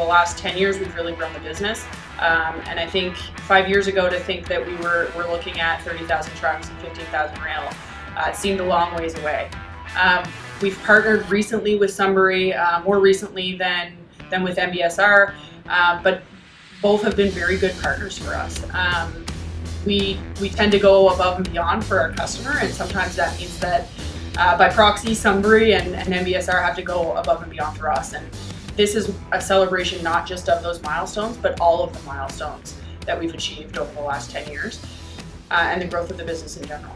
last 10 years, we've really grown the business. And I think 5 years ago, to think that we're looking at 30,000 trucks and 15,000 rail, it seemed a long ways away. We've partnered recently with Sunbury, more recently than with NBSR, but both have been very good partners for us. We tend to go above and beyond for our customer, and sometimes that means that by proxy, Sunbury and NBSR have to go above and beyond for us. And this is a celebration not just of those milestones, but all of the milestones that we've achieved over the last 10 years and the growth of the business in general.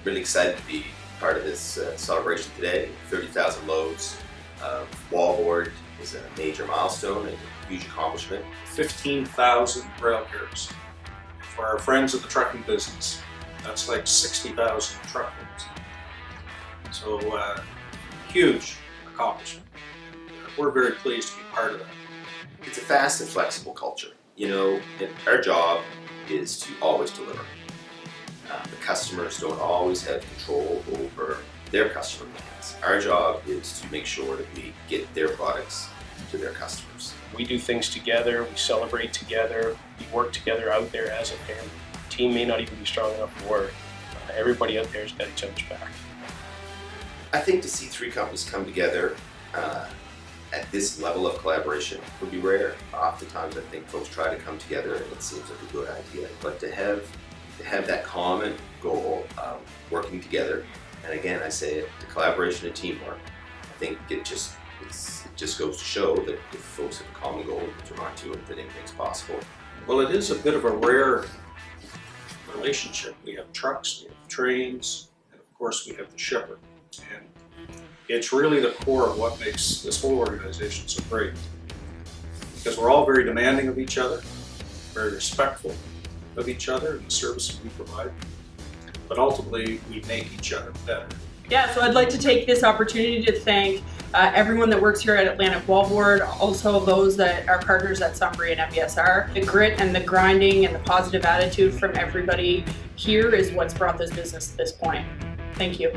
Really excited to be part of this celebration today. 30,000 loads of wallboard is a major milestone and a huge accomplishment. 15,000 rail cars. For our friends in the trucking business, that's like 60,000 truckloads. So huge accomplishment. We're very pleased to be part of that. It's a fast and flexible culture. You know, our job is to always deliver. The customers don't always have control over their customer needs. Our job is to make sure that we get their products to their customers. We do things together, we celebrate together, we work together out there as a family. The team may not even be strong enough for work. Everybody out there has got each other's back. I think to see three companies come together at this level of collaboration would be rare. Oftentimes I think folks try to come together and it seems like a good idea, but to have that common goal of working together, and again I say it, the collaboration and teamwork, I think it just goes to show that if folks have a common goal to run to it, that anything's possible. Well, it is a bit of a rare relationship. We have trucks, we have trains, and of course we have the shipper. And it's really the core of what makes this whole organization so great. Because we're all very demanding of each other, very respectful of each other and the services we provide, but ultimately we make each other better. Yeah, so I'd like to take this opportunity to thank everyone that works here at Atlantic Wallboard, also those that are partners at Sunbury and NBSR. The grit and the grinding and the positive attitude from everybody here is what's brought this business to this point. Thank you.